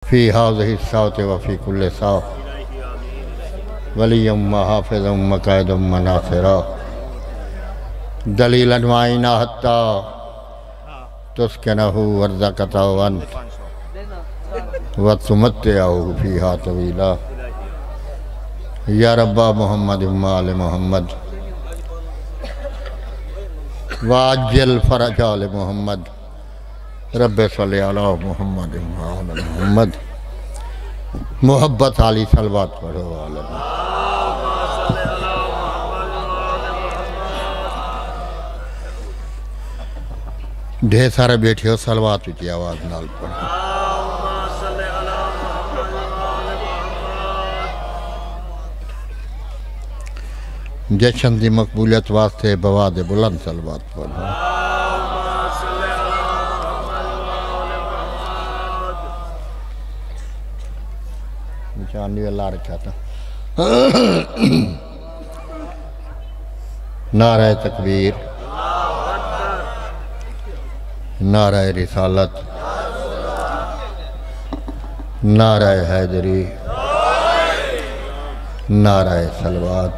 फ़ी हाज़िही साअत व फ़ी कुल्लि साअ वलिय्यम व हाफ़िज़म व क़ाइदम व नासिरा दलीलन व आइना हत्ता तुस्किनहु वर्ज़क़ता व अंत व तुमत्तिअहु फ़ीहा तवीला या रब्बा मुहम्मद व आले मुहम्मद वाजिल फ़रज आले मुहम्मद रब्बे सल्लि अला मुहम्मद व आले मुहम्मद मोहब्बत आली सलवात पढ़ो आले ढेर सारे बैठे हो सलवात की आवाज़ नाल पढ़ो। जशन की मकबूलियत वास्ते बवाद बुलंद सलवात पढ़ो। चांदी ला रखा था। नारे तकबीर, नारे रिसालत, नारे हैदरी, नारे सलवात।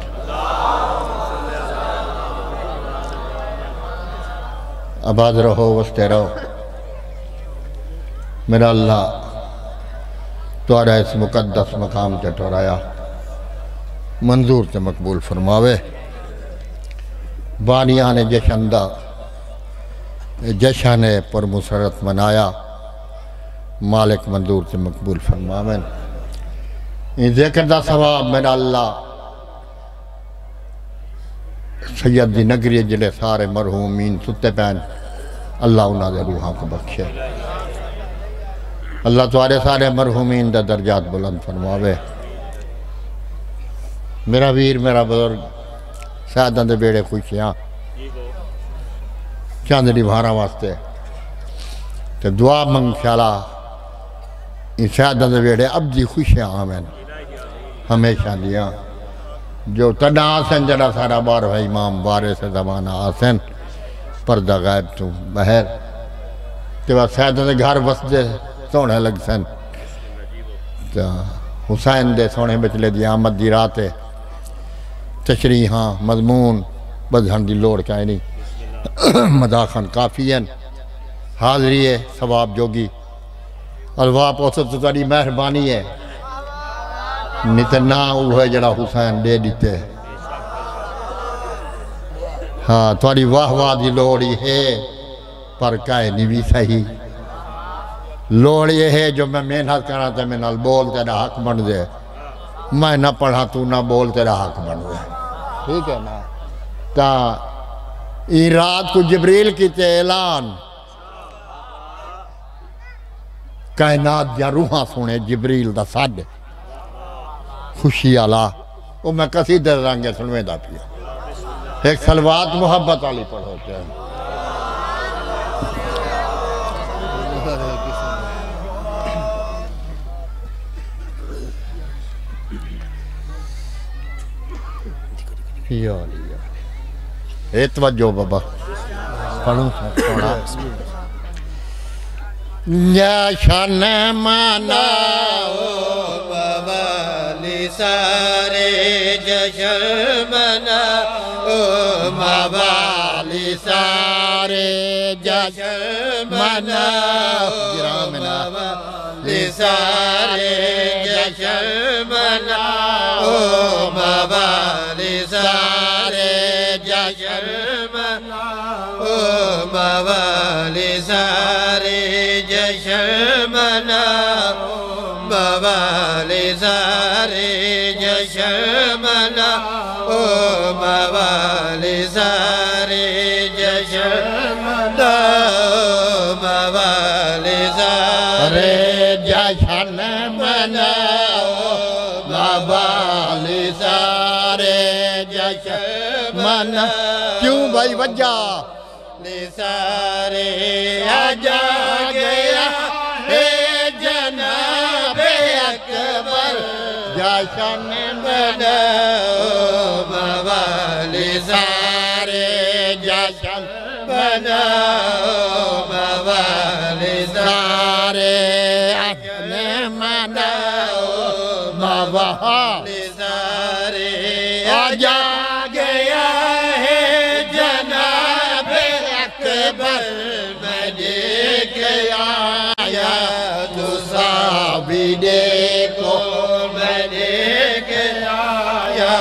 आबाद रहो, वसते रहो। मेरा अल्लाह तुहारा इस मुकद्दस मकाम से ठहराया मंजूर से मकबूल फरमावे। बानिया ने जशन पर मुसरत मनाया, मालिक मंजूर से मकबूल फरमावे। जिक्र दा सवाब मेरा अल्लाह सैयद दी नगरी जिले सारे मरहूमीन सुते पैन, अल्लाह उन्होंने रूहां को बख्शे। अल्लाह तुम्हारे सारे मरहूमीन दा दर्जात बुलंद फरमावे। मेरा वीर, मेरा बुजुर्ग शहादत दे बेड़े खुशियाँ चांदनी भारा वास्ते तो दुआ मंग ख्याला शहादत दे बेड़े अब दी खुशियाँ आवेन हमेशा दियाँ जो तदा आसन जरा सारा बार है इमाम बारे से जमाना आसन पर्दा गायब तू बहर ते बस शहादत दे घर बसदे सोने लग सन। तो हुसैन दे सोने बचले दी आमद दी रात है तशरीहां मजमून बदहन की लोड़ क्या नहीं मदाखन काफ़ी हैं हाजरी है सवाब जोगी अलवा पौसत तो तारी मेहरबानी है नित ना वो जरा हुसैन दे दीते। हाँ थोड़ी वाह वाह की लोड़ है पर काहे नहीं भी सही लोड़ ये है जो मैं मेहनत करा तो मैं नाल बोल तेरा हक बन दे, मैं ना पढ़ा तू ना बोल तेरा हक बन दे। ठीक है ना। ता ई रात को जिब्रील की ऐलान कायनात या रूहां सुने जिब्रील दा साड खुशी आला वो मैं कसी दर रंगे सुनवेदा पिया। एक सलवात मोहब्बत वाली पढ़ो चाहिए। तवज्जो बाबा पढ़ूं थोड़ा। जशन मनाओ मवाली सारे जशन मनाओ मवाली सारे जशन मनाओ मवाली सारे जशन मनाओ मवाली सारे जशन मनाओ मवाली सारे जशन मनाओ मवाली सारे जशन मनाओ मवाली सारे जशन मनाओ मवाली सारे जशन मनाओ मवाली सारे जशन मना। क्यों भाई वजह सारे आजा गया हे जनाबे अकबर जशन मनाओ मवाली सारे जशन मनाओ मवाली सारे मनाओ मवाले सारे आजा गया है जनाब अकबर मैं देख आया तुसाबी देखो मैं देख आया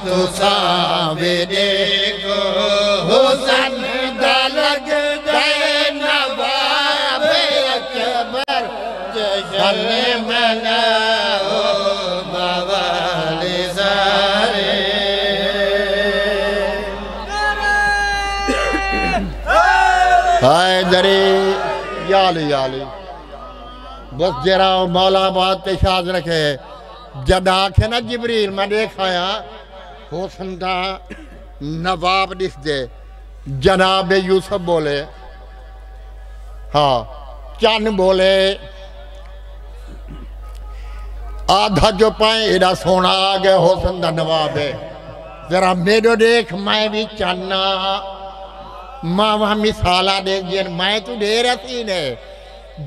तुसाबी देखो हुसन दलग दे नवाब अकबर जश्न मनाओ मवाले सारे हाय दरे याली याली बस जरा मौला बात पे शाद रखे जदा आखे ना जिब्रील मैं देखाया हो संदा नवाब दिस दे जनाब यूसुफ बोले हाँ चन बोले आधा जो पाए एडा सोना आ गया हो संदा नवाब है जरा मेरे देख मैं भी चन्ना माँ वहाँ मिसाला दे जिन मैं तू दे रही ने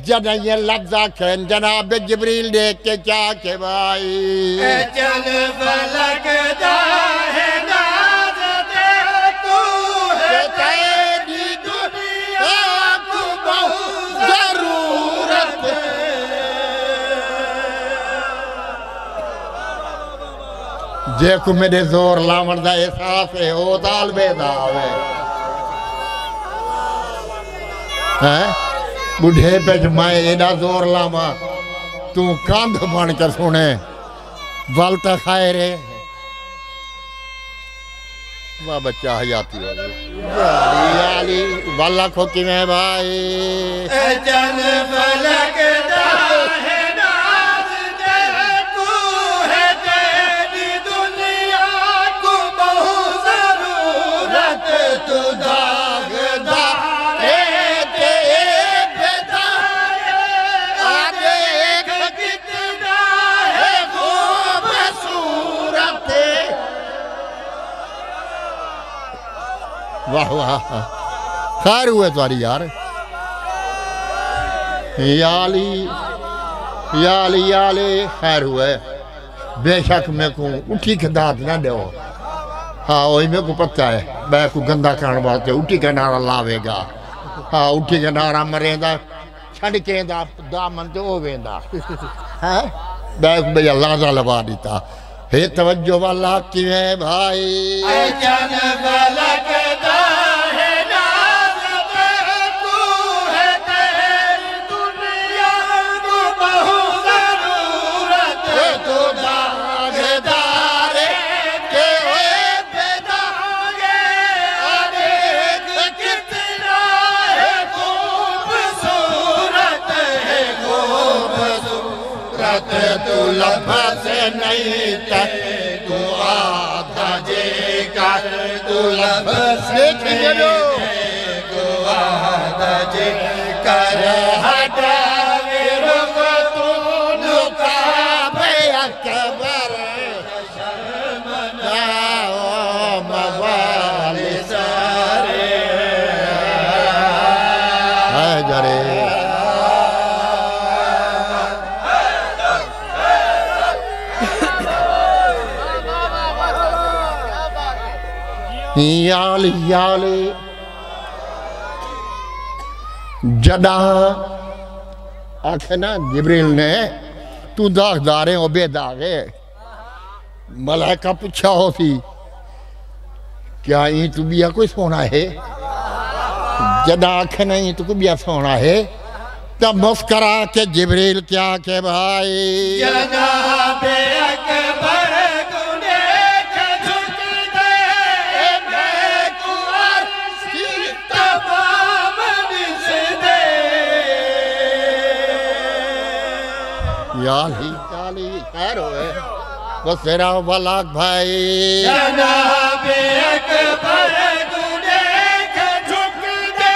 जब ये लफ्ज़ा खेन जनाब जिब्रील देख के क्या के भाई चल फलक दा है नाज़ दे तू है तेरी दुनिया को बहुत ज़रूरत जे को मेरे जोर लावण दा एहसास है ओ ताल बेदावे हैं बुढ़े पे मैं एडा जोर लावा तू कंध बन कर सुने बल तो खाए रे वाह बच्चा हयाती हो गई बल आखो कि मैं भाई चल फलक दा है नाज़ दे तू है तेरी दुनिया को बहुत ज़रूरत तू दागदार वाह वाह खैर हुए तुम्हारी यार याली याली याली खैर हुए बेशक मेरे को उठी के दाद ना दो हाँ वही मेरे को पता है मैं को गंदा करने वास्ते उठी के नारा लावेगा हाँ उठी के नारा मरेंदा छड़ के दामन तो हो वेंदा है मैं को भैया लाजा लगा दीता हे तवज्जो वाला किवें भाई चल फलक दा है नाज़ दे तू है तेरी दुनिया को बहुत ज़रूरत तू दागदार के बेदागे अनेक कितना है खूबसूरत तू लफ्ज़ नहीं तू आधा जे कर तू लफ्ज़ तू आधा जे कर हटा रुख तू नुकाब अकबर शर्मनाओ मवाले सारे है जरे याली याली जदा आखे ना जिब्रील ने तू दागदारे ओ बेदागे मलाइका पूछा हो सी क्या ये तू बिया कोई सोना है जदा आखे नहीं तू को बिया सोना है तब मुस्करा के जिब्रील क्या के भाई जनाब अकबर याली याली खैर होए बस तेरा वाला भाई जनाब अकबर को देख झुक दे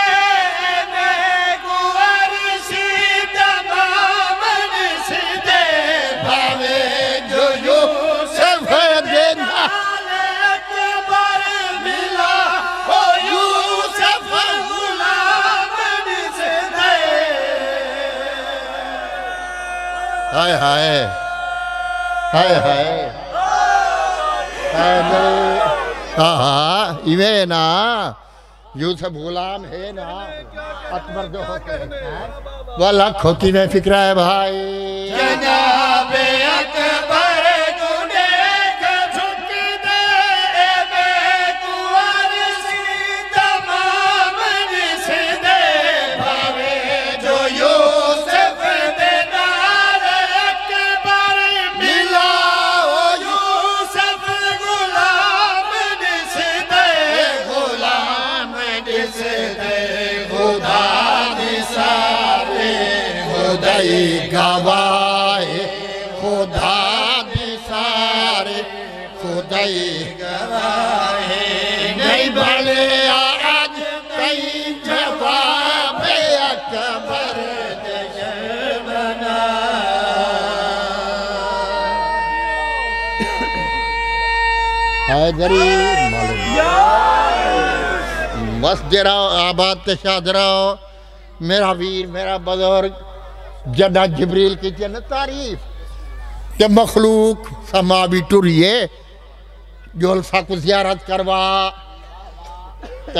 मैं को अर्शी तमाम निसदे भावे जो यूसुफ देना अकबर मिला ओ यूसुफ गुलाम निसदे हाय हाय हाय हाय हाँ इवे ना यूसुफ गुलाम है ना अकबर जो होते हैं वह लाखों की में फिक्र है भाई जनाबे अकबर तूने झुक दे बेकुआर सी तमाम निसदे भावे जो यूसुफ दे नाल अकबर मिला ओ यूसुफ गुलाम निसदे खुदा निसारे खुदाई गवाए खुदा दिसारे खुदाई गवाए नहीं भले आज कई जवाब अकबर बना हैदरी मालूम बस रहो आबाद ते शाद रहो मेरा वीर मेरा बुजुर्ग जदा जिब्रील की जन तारीफ के मखलूक समा भी टुरिए जोलसा को जियारत करवा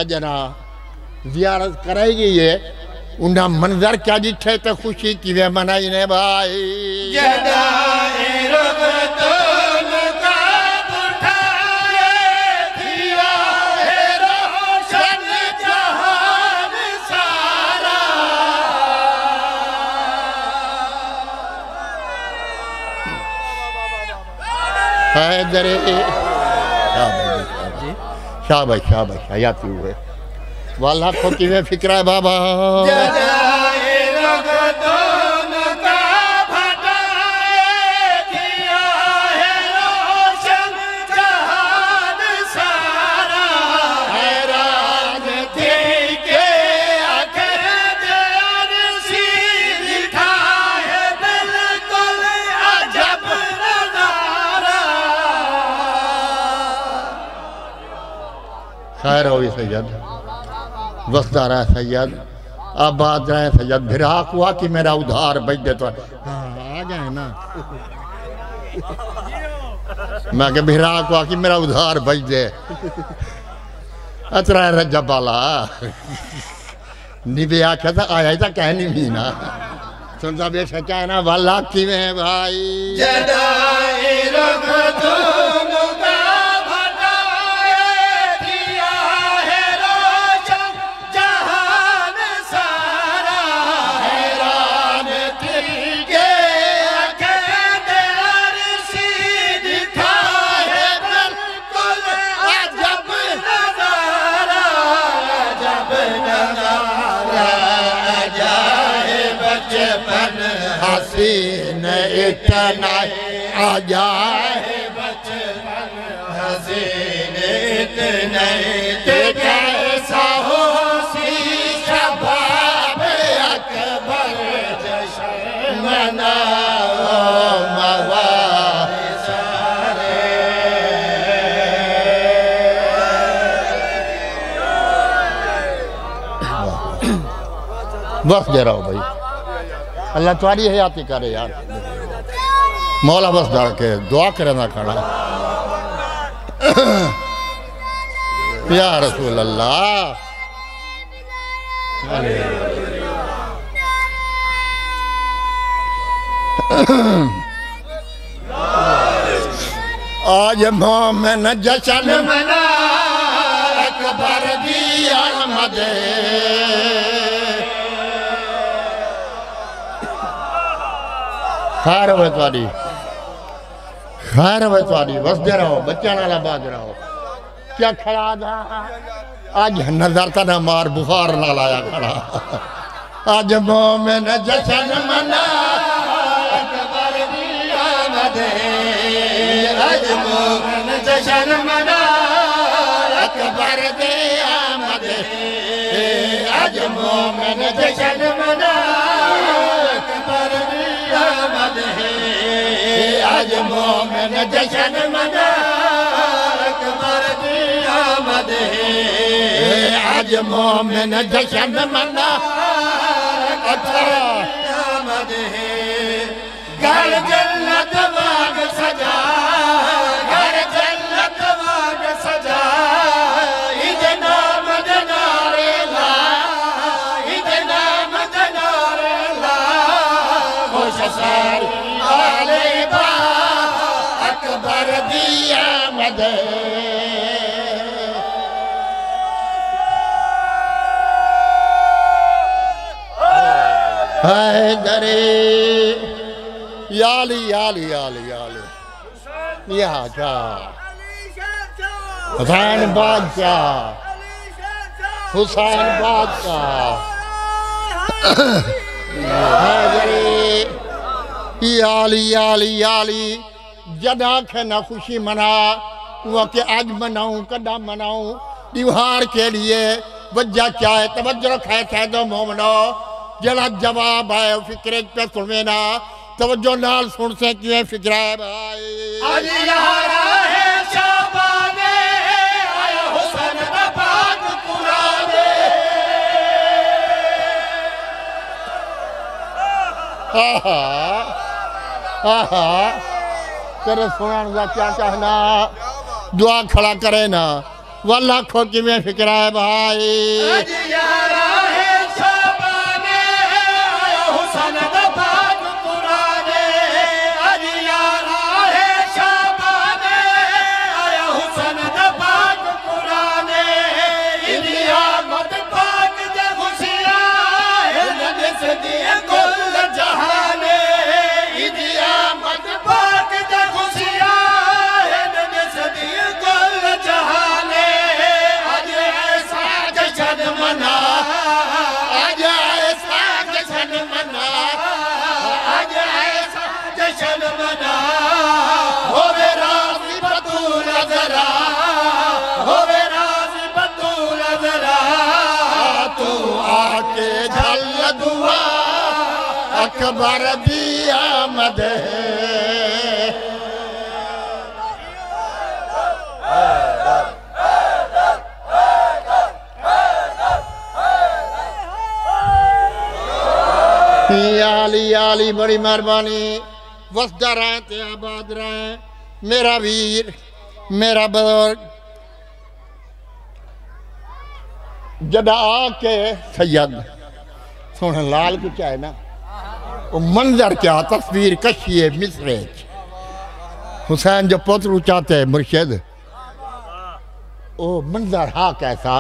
जना जियारत कराएगी ये उन्हें मंजर क्या जिठे तो खुशी की वे मनाई ने भाई हैदरे शाबाश शाबाश हयाती हुए वाला खोती में फिक्र है बाबा खैर हो सैयद वस्तार है सैयद आबाद रहे सैयद भिराक हुआ कि मेरा उधार बच दे तो हाँ आ गए ना मैं के भिराक हुआ कि मेरा उधार बच दे अतरा रजबाला निबे आख्या था आया था कहनी भी ना सुनता बेशा कहना वाला कि में भाई हसीन इतना आ जाए बचपन हसीन इतना कैसा हो सी शबाब अकबर जश्न मनाओ मवा बस दे रहा हूँ भाई अल्लाह तुम्हारी हयाती करे यार मौला बस डाल के दुआ करे ना खड़ा या रसूल अल्लाह आज मोमिन जश्न मना अकबर दी आमद खैर हो तुम्हारी वसदे रहो बच्चा नाला बाज रहो क्या खड़ा था आज नजर ता ना मार बुखार ना लाया खड़ा आज मोमिन जश्न मना अकबर दी आमद आज मोमिन जश्न मना अकबर दी आमद आज मोमिन जश्न मना आज मोमिन जश्न मना अकबर दी आमद आज मोमिन जश्न मना अकबर दी आमद जन्नत वाग सजा, घर जन्नत वाग सजा, इद नाम जनारे ला, इद नाम जनारे ला, खुश सार आले बा अकबर दी आमद। हैदरे याली याली याली याली यहाँ जा हुसैन बादशाह, हुसैन बादशाह हैदरे याली याली याली। जदा खे न खुशी मना वो के आज मनाऊं कदा मनाऊं, दीवार के लिए वजह क्या है तवज्जो रखे थे दो मोमनो, जरा जवाब है फिक्रे पे सुने ना, तवज्जो नाल सुन से क्यों फिक्र है भाई। आज यारा है शाबाने आया हुसैन दा पाक कुराने, आहा आहा तेरे सुनन का क्या कहना, दुआ खड़ा करे ना वल्ला खो कि में फिक्र है भाई। आज यारा है शाबाने आया हुसैन दा पाक कुराने, आज यारा है शाबाने आया हुसैन दा पाक कुराने, इंडिया मत पाक दे खुशियां है नदिस दिए कुल जहाने, इंडिया मत पाक दे खुशियां है नदिस दिए कुल जहाने, आज ऐसा जश्न मना, आज ऐसा जश्न मना, आज ऐसा जश्न मना, होवे राज़ी बतूल ज़रा, होवे राज़ी बतूल ज़रा, तू आके झल दुआ अकबर दी आमद। आली आली बड़ी मेहरबानी, वसदा रहे ते आबाद रहे मेरा वीर मेरा बुजुर्ग। जदा आके सैयद सुन लाल कुछ है ना, वो मंजर क्या तस्वीर कशी है मिसरे हुसैन जो पुत्र चाहते मुर्शिद, ओ मंजर हाँ कैसा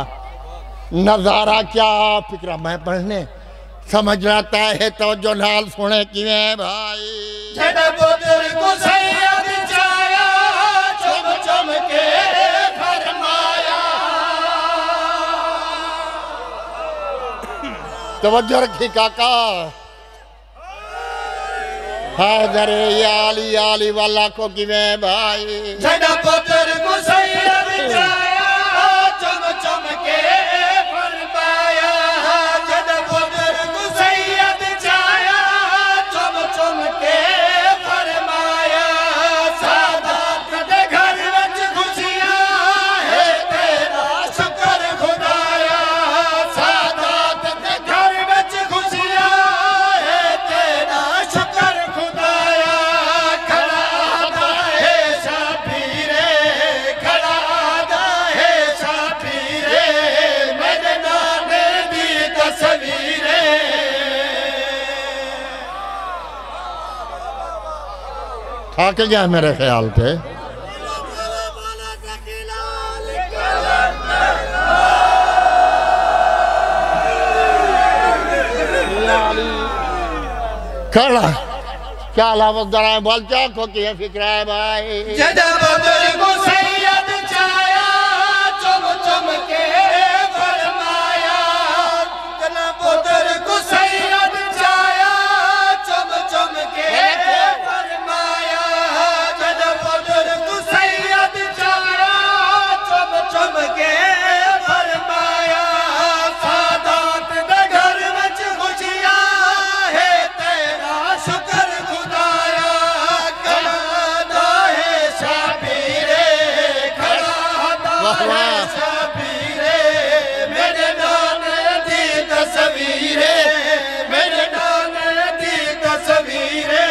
नजारा क्या फिक्रा मैं पढ़ने समझ आता है तो जो नाल सुने किवें भाई। जड़ बुजुर्ग को सैयद चाया चुम चुम के फरमाया, तवज्जो रखी काका, हैदरे याली याली वाला को किवें भाई। जड़ बुजुर्ग को सैयद चाया चुम चुम के फरमाया, जड़ बुजुर्ग को सैयद चाया चुम चुम के फरमाया, सादात दे घर विच खुशियां है तेरा शुक्र खुदाया, सादात दे घर विच खुशियां है तेरा शुक्र खुदाया, खड़ा आदा है शाबीरे, खड़ा आदा है शाबीरे, मेरे नाने दी तस्वीरे, थक गया मेरे ख्याल पे। खड़ा क्या लावत दरा बोल क्या को की फिक्र है भाई। जद बुजुर्ग को सैयद चाया चुम चुम के फरमाया, जद बुजुर्ग को सैयद चाया चुम चुम के फरमाया, जद बुजुर्ग को सैयद चाया चुम चुम के फरमाया, सादात दे घर विच खुशियां है तेरा शुक्र खुदाया, खड़ा है शाबीरे, खड़ा है शाबीरे, मेरे नाने दी तस्वीरे, मेरे नाने दी तस्वीरे,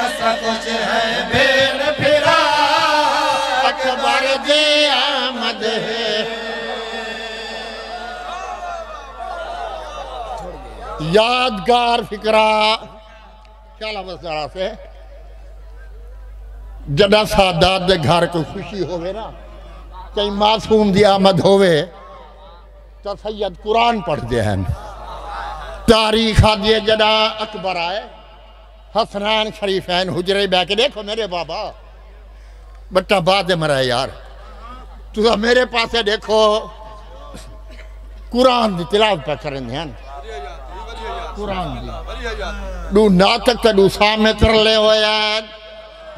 असा विच है भेड़ फिरा अकबर दी आमद है। यादगार फिक्रा चला बसरा से जदा सादात दे घर कोई खुशी होवे ना, कई मासूम दी आमद होवे तो सैयद कुरान पढ़ते हैं। तारीख आदि जदा अकबर आए हसनैन शरीफैन हुजरे बैठ के देखो मेरे बाबा बट्टा बाद मरा यार तुम मेरे पास देखो कुरान की तिलावत पे करेंगे हैं कुरान की दू नाटक तो दू सामने कर ले हो यार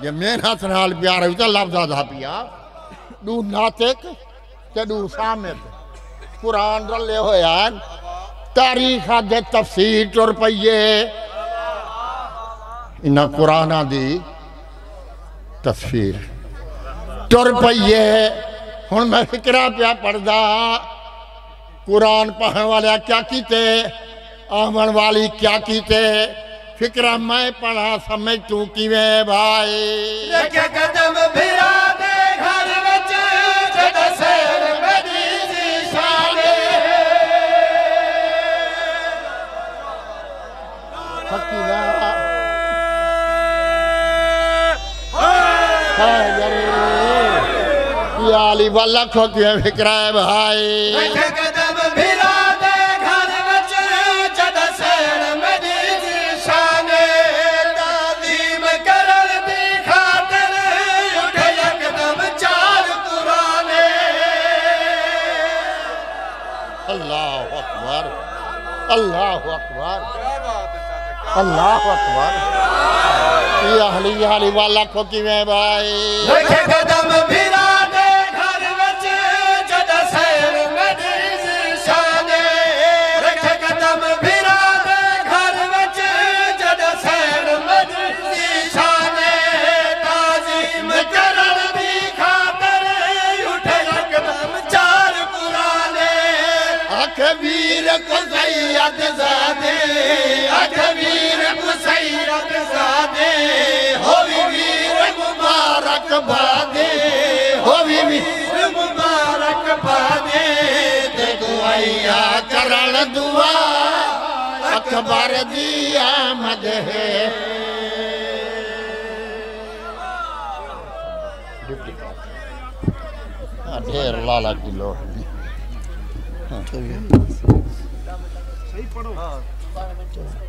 ये मेहनत नाल प्यार है तो लफ्ज़ दा पिया दू नाटक ते दू सामने कुरान रले हो यार तारीख दे तफसीर तुर पईए इन्हां कुराना दी तस्वीर तुर पईए। हुण मैं फिक्रा पिया पढ़दा कुरान पढ़ने वाले क्या कीते आवन वाली क्या कीते फिक्रा मैं पढ़ा समझ तू किवें भाई। रखे कदम फिरा दे घर विच जद सैर मेरी दी शाने फकीरा याली वाला खो किवें फिक्रा है भाई। रखे कदम फिरा दे घर विच जद सैर मेरी दी शाने ताज़ीम करन दी खातिर उठ यकदम चार कुराने। अल्लाह अकबर अल्लाह अकबर अल्लाह अकबर याली वाला खो किवें भाई। रखे कदम फिरा दे घर विच जद सैर मेरी दी शाने रखे कदम फिरा दे घर विच जद सैर मेरी दी शाने ताज़ीम करन दी खातिर उठ यकदम चार कुराने। आख वीर को सैयद ज़ादे आख वीर को सैयद ज़ादे होवी वीर मुबारक बादे होवी वीर मुबारक बादे ते दुआया करन दुआ अकबर दी आमद है। ढेर लाला की लोट